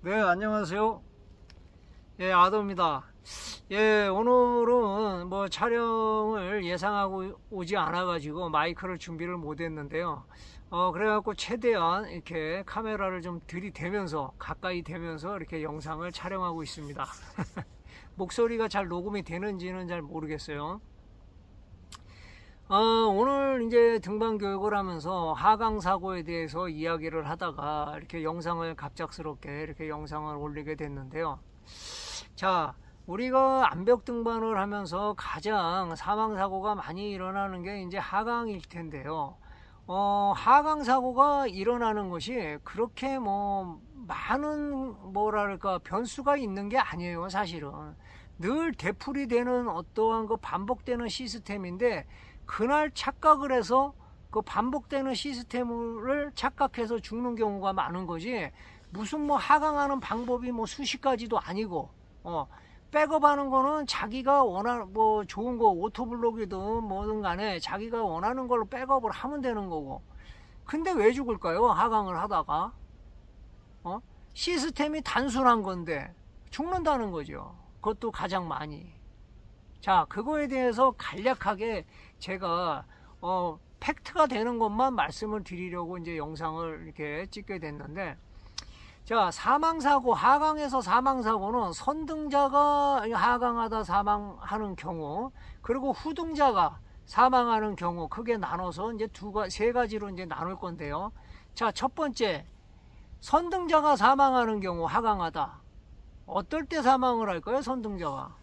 네, 안녕하세요. 예, 아도입니다. 예, 오늘은 뭐 촬영을 예상하고 오지 않아가지고 마이크를 준비를 못했는데요. 그래갖고 최대한 이렇게 카메라를 좀 들이대면서 가까이 대면서 이렇게 영상을 촬영하고 있습니다. 목소리가 잘 녹음이 되는지는 잘 모르겠어요. 오늘 이제 등반 교육을 하면서 하강 사고에 대해서 이야기를 하다가 이렇게 영상을 갑작스럽게 이렇게 영상을 올리게 됐는데요. 자, 우리가 암벽 등반을 하면서 가장 사망 사고가 많이 일어나는 게 이제 하강일 텐데요. 하강 사고가 일어나는 것이 그렇게 뭐 많은 뭐랄까 변수가 있는 게 아니에요. 사실은 늘 되풀이 되는 어떠한 그 반복되는 시스템인데, 그날 착각을 해서 그 반복되는 시스템을 착각해서 죽는 경우가 많은 거지, 무슨 뭐 하강하는 방법이 뭐 수십 가지도 아니고, 백업하는 거는 자기가 뭐 좋은 거 오토블록이든 뭐든 간에 자기가 원하는 걸로 백업을 하면 되는 거고. 근데 왜 죽을까요? 하강을 하다가 시스템이 단순한 건데 죽는다는 거죠. 그것도 가장 많이. 자, 그거에 대해서 간략하게 제가 팩트가 되는 것만 말씀을 드리려고 이제 영상을 이렇게 찍게 됐는데, 자, 사망사고, 하강에서 사망사고는 선등자가 하강하다 사망하는 경우, 그리고 후등자가 사망하는 경우, 크게 나눠서 이제 세 가지로 이제 나눌 건데요. 자, 첫 번째, 선등자가 사망하는 경우, 하강하다. 어떨 때 사망을 할까요? 선등자가.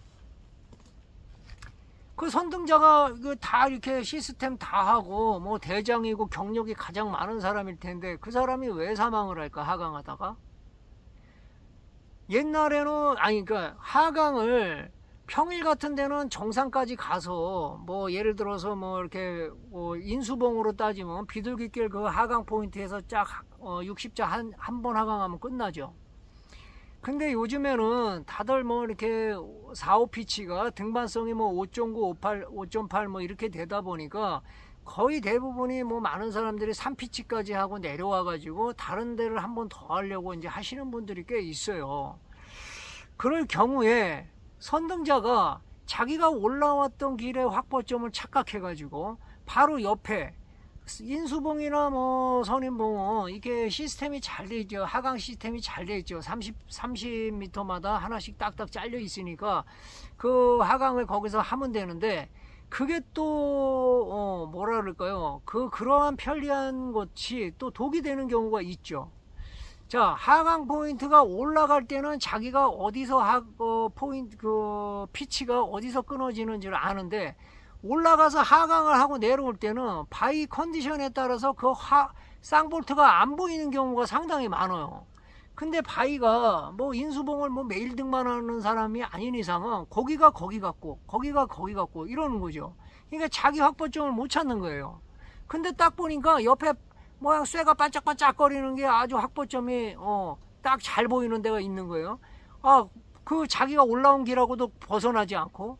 그 선등자가 다 이렇게 시스템 다 하고 뭐 대장이고 경력이 가장 많은 사람일 텐데, 그 사람이 왜 사망을 할까? 하강하다가. 옛날에는 그러니까 하강을 평일 같은 데는 정상까지 가서 뭐 예를 들어서 뭐 이렇게 인수봉으로 따지면 비둘기길 그 하강 포인트에서 쫙 60자 한 번 하강하면 끝나죠. 근데 요즘에는 다들 뭐 이렇게 4, 5피치가 등반성이 뭐 5.9, 5.8 뭐 이렇게 되다 보니까 거의 대부분이 뭐 많은 사람들이 3피치까지 하고 내려와 가지고 다른 데를 한 번 더 하려고 이제 하시는 분들이 꽤 있어요. 그럴 경우에 선등자가 자기가 올라왔던 길의 확보점을 착각해 가지고 바로 옆에 인수봉이나 뭐 선인봉은 이게 시스템이 잘 돼 있죠. 하강 시스템이 잘 돼 있죠. 30m마다 하나씩 딱딱 잘려 있으니까 그 하강을 거기서 하면 되는데, 그게 또 뭐라 그럴까요? 그러한 편리한 것이 또 독이 되는 경우가 있죠. 자, 하강 포인트가 올라갈 때는 자기가 어디서 포인트 피치가 어디서 끊어지는지를 아는데, 올라가서 하강을 하고 내려올 때는 바위 컨디션에 따라서 쌍볼트가 안 보이는 경우가 상당히 많아요. 근데 바위가 뭐 인수봉을 뭐 매일 등반하는 사람이 아닌 이상은 거기가 거기 같고 거기가 거기 같고 이러는 거죠. 그러니까 자기 확보점을 못 찾는 거예요. 근데 딱 보니까 옆에 모양 쇠가 반짝반짝거리는 게 아주 확보점이 딱 잘 보이는 데가 있는 거예요. 그 자기가 올라온 길하고도 벗어나지 않고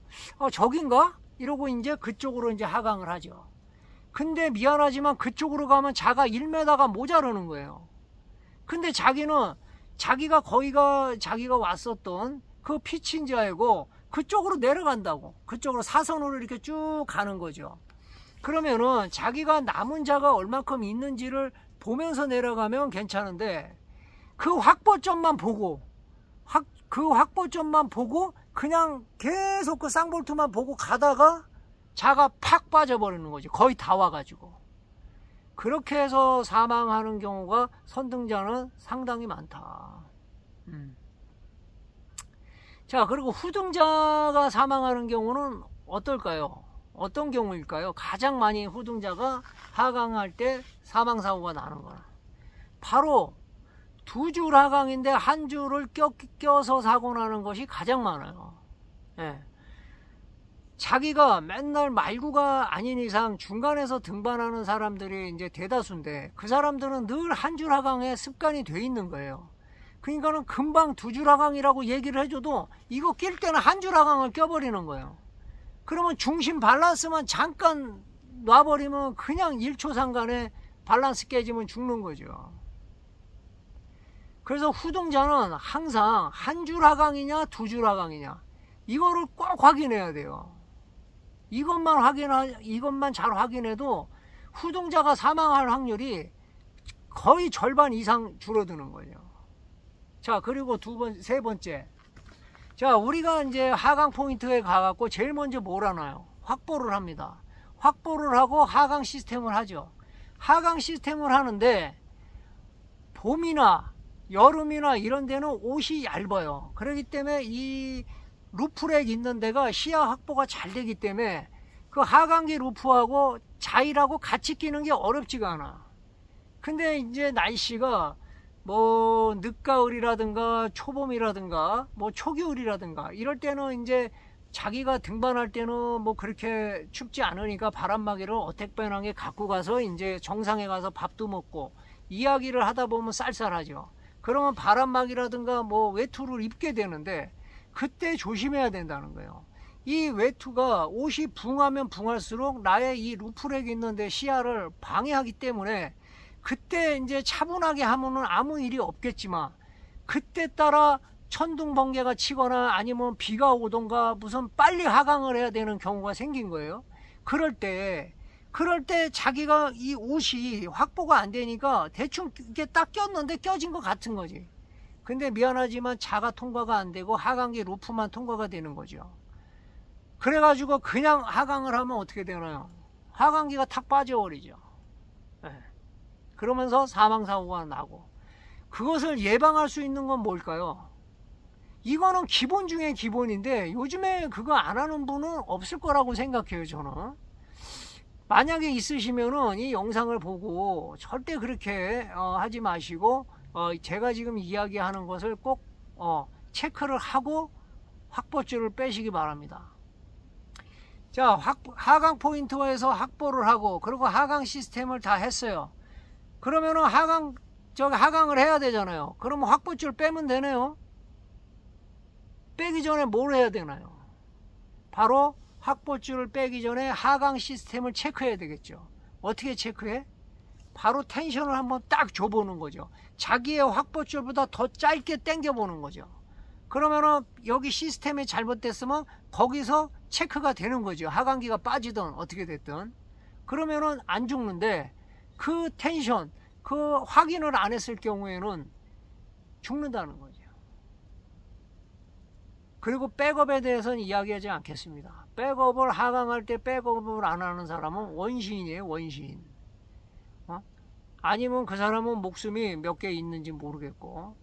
저긴가? 이러고 이제 그쪽으로 이제 하강을 하죠. 근데 미안하지만 그쪽으로 가면 자가 1m가 모자르는 거예요. 근데 자기는 자기가 자기가 왔었던 그 피치인 줄 알고 그쪽으로 내려간다고. 그쪽으로 사선으로 이렇게 쭉 가는 거죠. 그러면은 자기가 남은 자가 얼만큼 있는지를 보면서 내려가면 괜찮은데, 그 확보점만 보고 그냥 계속 그 쌍볼트만 보고 가다가 자가 팍 빠져버리는 거지. 거의 다 와가지고. 그렇게 해서 사망하는 경우가 선등자는 상당히 많다. 자, 그리고 후등자가 사망하는 경우는 어떨까요? 어떤 경우일까요? 가장 많이 후등자가 하강할 때 사망사고가 나는 거는 바로 두 줄 하강인데 한 줄을 껴서 사고 나는 것이 가장 많아요. 예. 자기가 맨날 말구가 아닌 이상 중간에서 등반하는 사람들이 이제 대다수인데, 그 사람들은 늘 한 줄 하강에 습관이 돼 있는 거예요. 그러니까는 금방 두 줄 하강이라고 얘기를 해줘도 이거 낄 때는 한 줄 하강을 껴버리는 거예요. 그러면 중심 밸런스만 잠깐 놔버리면 그냥 1초 상간에 밸런스 깨지면 죽는 거죠. 그래서 후등자는 항상 한 줄 하강이냐 두 줄 하강이냐 이거를 꼭 확인해야 돼요. 이것만 잘 확인해도 후등자가 사망할 확률이 거의 절반 이상 줄어드는 거예요. 자, 그리고 세 번째. 자, 우리가 이제 하강 포인트에 가갖고 제일 먼저 뭘 하나요? 확보를 합니다. 확보를 하고 하강 시스템을 하죠. 하강 시스템을 하는데 봄이나 여름이나 이런 데는 옷이 얇아요. 그렇기 때문에 이 루프렉 있는 데가 시야 확보가 잘 되기 때문에 그 하강기 루프하고 자일하고 같이 끼는 게 어렵지가 않아. 근데 이제 날씨가 뭐 늦가을이라든가 초봄이라든가 뭐 초겨울이라든가 이럴 때는 이제 자기가 등반할 때는 뭐 그렇게 춥지 않으니까 바람막이를 어택배낭에 갖고 가서 이제 정상에 가서 밥도 먹고 이야기를 하다 보면 쌀쌀하죠. 그러면 바람막이라든가 뭐 외투를 입게 되는데 그때 조심해야 된다는 거예요. 이 외투가 옷이 붕하면 붕할수록 나의 이 루프렉이 있는데 시야를 방해하기 때문에 그때 이제 차분하게 하면은 아무 일이 없겠지만 그때 따라 천둥 번개가 치거나 아니면 비가 오던가 무슨 빨리 하강을 해야 되는 경우가 생긴 거예요. 그럴 때 자기가 이 옷이 확보가 안 되니까 대충 이게 딱 꼈는데 껴진 것 같은 거지. 근데 미안하지만 자가 통과가 안 되고 하강기 루프만 통과가 되는 거죠. 그래가지고 그냥 하강을 하면 어떻게 되나요? 하강기가 탁 빠져버리죠. 네. 그러면서 사망사고가 나고. 그것을 예방할 수 있는 건 뭘까요? 이거는 기본 중에 기본인데 요즘에 그거 안 하는 분은 없을 거라고 생각해요. 저는 만약에 있으시면은 이 영상을 보고 절대 그렇게 하지 마시고 제가 지금 이야기하는 것을 꼭 체크를 하고 확보줄을 빼시기 바랍니다. 자, 하강 포인트에서 확보를 하고 그리고 하강 시스템을 다 했어요. 그러면은 하강을 해야 되잖아요. 그러면 확보줄 빼면 되네요. 빼기 전에 뭘 해야 되나요? 바로 확보줄을 빼기 전에 하강 시스템을 체크해야 되겠죠. 어떻게 체크해? 바로 텐션을 한번 딱 줘보는 거죠. 자기의 확보줄보다 더 짧게 당겨보는 거죠. 그러면은 여기 시스템이 잘못됐으면 거기서 체크가 되는 거죠. 하강기가 빠지든 어떻게 됐든. 그러면은 안 죽는데 그 텐션, 그 확인을 안 했을 경우에는 죽는다는 거죠. 그리고 백업에 대해서는 이야기하지 않겠습니다. 백업을 하강할 때 백업을 안 하는 사람은 원시인이에요. 원시인. 아니면 그 사람은 목숨이 몇 개 있는지 모르겠고,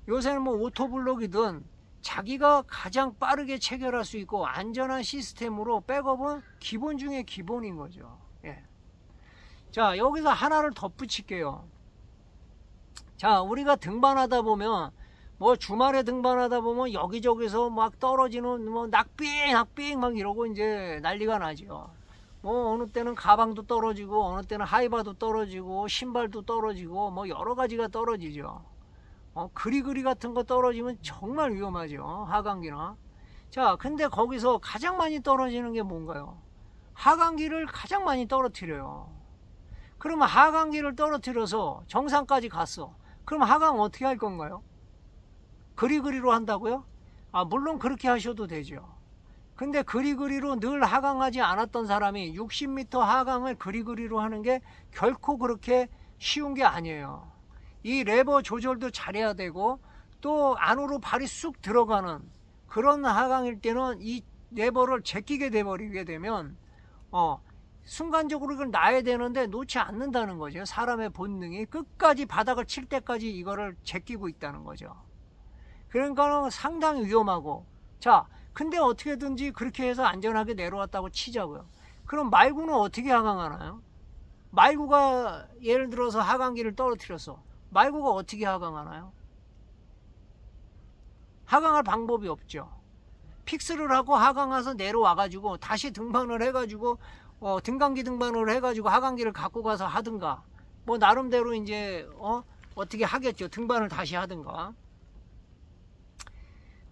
요새는 뭐 오토블록이든 자기가 가장 빠르게 체결할 수 있고 안전한 시스템으로 백업은 기본 중에 기본인 거죠. 예. 자, 여기서 하나를 덧붙일게요. 자, 우리가 등반하다 보면 뭐 주말에 등반하다 보면 여기저기서 막 떨어지는 뭐 낙빙 막 이러고 이제 난리가 나죠. 뭐 어느 때는 가방도 떨어지고 어느 때는 하이바도 떨어지고 신발도 떨어지고 뭐 여러 가지가 떨어지죠. 그리그리 같은 거 떨어지면 정말 위험하죠. 하강기나. 자, 근데 거기서 가장 많이 떨어지는 게 뭔가요? 하강기를 가장 많이 떨어뜨려요. 그러면 하강기를 떨어뜨려서 정상까지 갔어. 그럼 하강 어떻게 할 건가요? 그리그리로 한다고요? 물론 그렇게 하셔도 되죠. 근데 그리그리로 늘 하강하지 않았던 사람이 60m 하강을 그리그리로 하는 게 결코 그렇게 쉬운 게 아니에요. 이 레버 조절도 잘해야 되고 또 안으로 발이 쑥 들어가는 그런 하강일 때는 이 레버를 제끼게 돼버리게 되면 순간적으로 이걸 놔야 되는데 놓지 않는다는 거죠. 사람의 본능이 끝까지 바닥을 칠 때까지 이거를 제끼고 있다는 거죠. 그러니까 상당히 위험하고, 자, 근데 어떻게든지 그렇게 해서 안전하게 내려왔다고 치자고요. 그럼 말구는 어떻게 하강하나요? 말구가 예를 들어서 하강기를 떨어뜨렸어. 말구가 어떻게 하강하나요? 하강할 방법이 없죠. 픽스를 하고 하강해서 내려와가지고 다시 등반을 해가지고 등강기 등반을 해가지고 하강기를 갖고 가서 하든가 뭐 나름대로 이제 어떻게 하겠죠. 등반을 다시 하든가.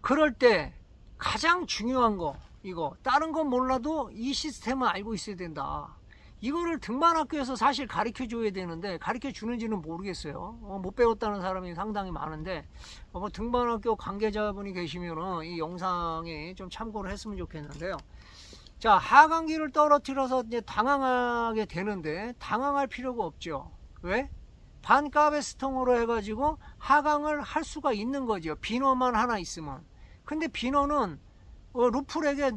그럴 때 가장 중요한 거 이거 다른 건 몰라도 이 시스템은 알고 있어야 된다. 이거를 등반학교에서 사실 가르쳐 줘야 되는데 가르쳐 주는지는 모르겠어요. 못 배웠다는 사람이 상당히 많은데 뭐 등반학교 관계자분이 계시면은 이 영상에 좀 참고를 했으면 좋겠는데요. 자, 하강기를 떨어뜨려서 이제 당황하게 되는데 당황할 필요가 없죠. 왜? 반가베스통으로 해가지고 하강을 할 수가 있는 거죠. 비너만 하나 있으면. 근데 비너는 루플에게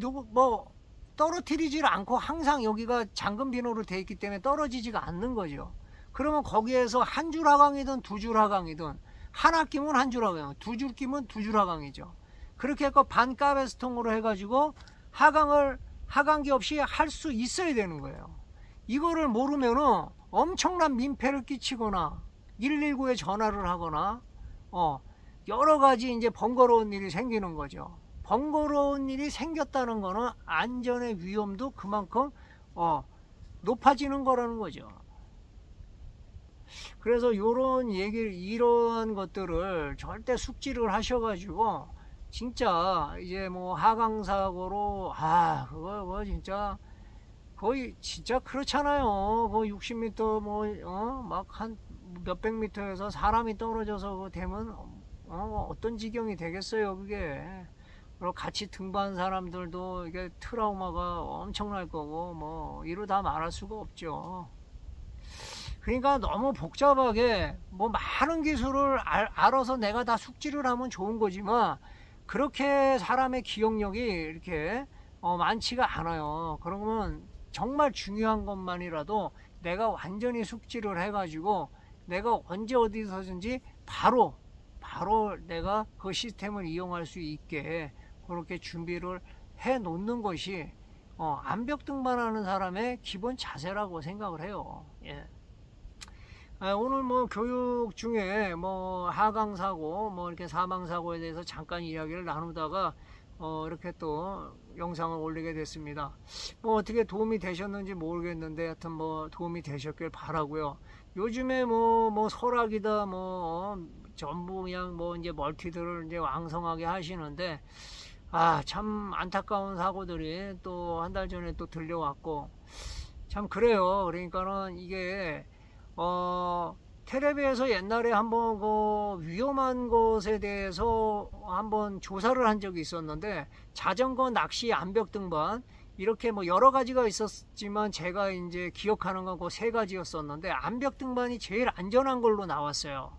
떨어뜨리질 않고 항상 여기가 잠금 비너로 되어 있기 때문에 떨어지지가 않는 거죠. 그러면 거기에서 한 줄 하강이든 두 줄 하강이든 하나 끼면 한 줄 하강, 두 줄 끼면 두 줄 하강이죠. 그렇게 해서 반가베스통으로 해가지고 하강기 없이 할 수 있어야 되는 거예요. 이거를 모르면은 엄청난 민폐를 끼치거나 119에 전화를 하거나 여러 가지 이제 번거로운 일이 생기는 거죠. 번거로운 일이 생겼다는 거는 안전의 위험도 그만큼 높아지는 거라는 거죠. 그래서 이런 것들을 절대 숙지를 하셔가지고 진짜 이제 뭐 하강사고로 그거 진짜 거의 진짜 그렇잖아요. 거의 60m 막 한 몇백 미터에서 사람이 떨어져서 그거 되면 어떤 지경이 되겠어요, 그게. 그리고 같이 등반 사람들도 이게 트라우마가 엄청날 거고 뭐 이루다 말할 수가 없죠. 그러니까 너무 복잡하게 뭐 많은 기술을 알아서 내가 다 숙지를 하면 좋은 거지만 그렇게 사람의 기억력이 이렇게 많지가 않아요. 그러면 정말 중요한 것만이라도 내가 완전히 숙지를 해가지고 내가 언제 어디서든지 바로 내가 그 시스템을 이용할 수 있게 그렇게 준비를 해 놓는 것이 암벽 등반하는 사람의 기본 자세라고 생각을 해요. 예. 오늘 뭐 교육 중에 뭐 하강사고 뭐 이렇게 사망사고에 대해서 잠깐 이야기를 나누다가 이렇게 또 영상을 올리게 됐습니다. 뭐 어떻게 도움이 되셨는지 모르겠는데 하여튼 뭐 도움이 되셨길 바라고요. 요즘에 뭐 설악이다 전부 그냥 뭐 이제 멀티들을 이제 왕성하게 하시는데 참 안타까운 사고들이 또 한 달 전에 또 들려왔고 참 그래요. 그러니까는 이게 텔레비에서 옛날에 한번 그 위험한 것에 대해서 한번 조사를 한 적이 있었는데 자전거, 낚시, 암벽 등반 이렇게 뭐 여러 가지가 있었지만 제가 이제 기억하는 건 그 세 가지였었는데 암벽 등반이 제일 안전한 걸로 나왔어요.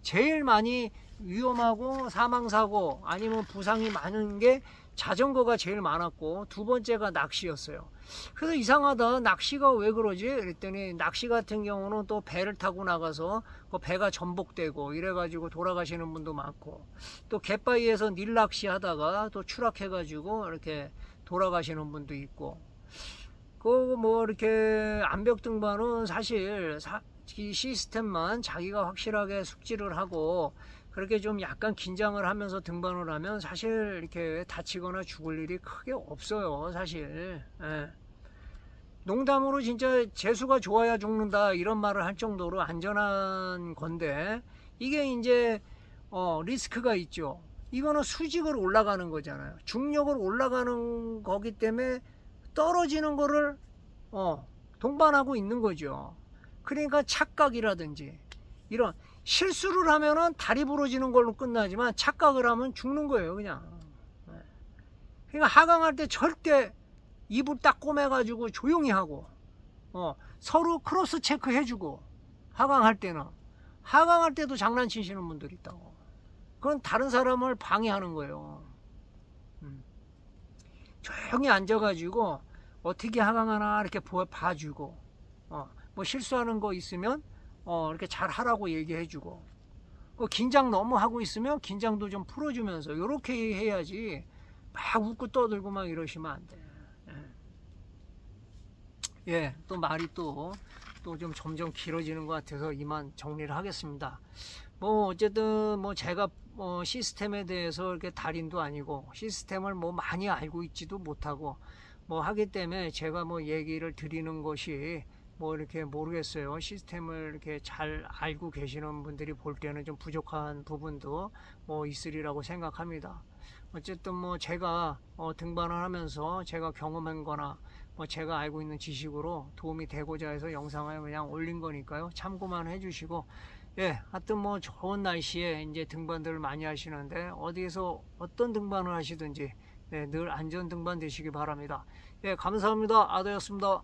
제일 많이 위험하고 사망사고 아니면 부상이 많은 게 자전거가 제일 많았고 두 번째가 낚시였어요. 그래서 이상하다, 낚시가 왜 그러지? 그랬더니 낚시 같은 경우는 또 배를 타고 나가서 그 배가 전복되고 이래가지고 돌아가시는 분도 많고 또 갯바위에서 닐낚시 하다가 또 추락해가지고 이렇게 돌아가시는 분도 있고 그 뭐 이렇게 암벽 등반은 사실 이 시스템만 자기가 확실하게 숙지를 하고 그렇게 좀 약간 긴장을 하면서 등반을 하면 사실 이렇게 다치거나 죽을 일이 크게 없어요, 사실. 예. 농담으로 진짜 재수가 좋아야 죽는다 이런 말을 할 정도로 안전한 건데 이게 이제 리스크가 있죠. 이거는 수직으로 올라가는 거잖아요. 중력으로 올라가는 거기 때문에 떨어지는 거를 동반하고 있는 거죠. 그러니까 착각이라든지 이런 실수를 하면은 다리 부러지는 걸로 끝나지만 착각을 하면 죽는 거예요, 그냥. 그러니까 하강할 때 절대 입을 딱 꼬매가지고 조용히 하고 서로 크로스 체크 해주고 하강할 때도 장난치시는 분들이 있다고. 그건 다른 사람을 방해하는 거예요. 조용히 앉아가지고 어떻게 하강하나 이렇게 봐주고 뭐 실수하는 거 있으면 이렇게 잘 하라고 얘기해주고 긴장 너무 하고 있으면 긴장도 좀 풀어주면서 이렇게 해야지 막 웃고 떠들고 막 이러시면 안 돼. 예, 또 말이 또 좀 점점 길어지는 것 같아서 이만 정리를 하겠습니다. 뭐 어쨌든 뭐 제가 시스템에 대해서 이렇게 달인도 아니고 시스템을 뭐 많이 알고 있지도 못하고 뭐 하기 때문에 제가 뭐 얘기를 드리는 것이 뭐 이렇게 모르겠어요. 시스템을 이렇게 잘 알고 계시는 분들이 볼 때는 좀 부족한 부분도 뭐 있으리라고 생각합니다. 어쨌든 뭐 제가 등반을 하면서 제가 경험한 거나 뭐 제가 알고 있는 지식으로 도움이 되고자 해서 영상을 그냥 올린 거니까요. 참고만 해주시고, 예, 하여튼 뭐 좋은 날씨에 이제 등반들을 많이 하시는데 어디에서 어떤 등반을 하시든지 네, 늘 안전 등반 되시기 바랍니다. 예, 감사합니다. 아더였습니다.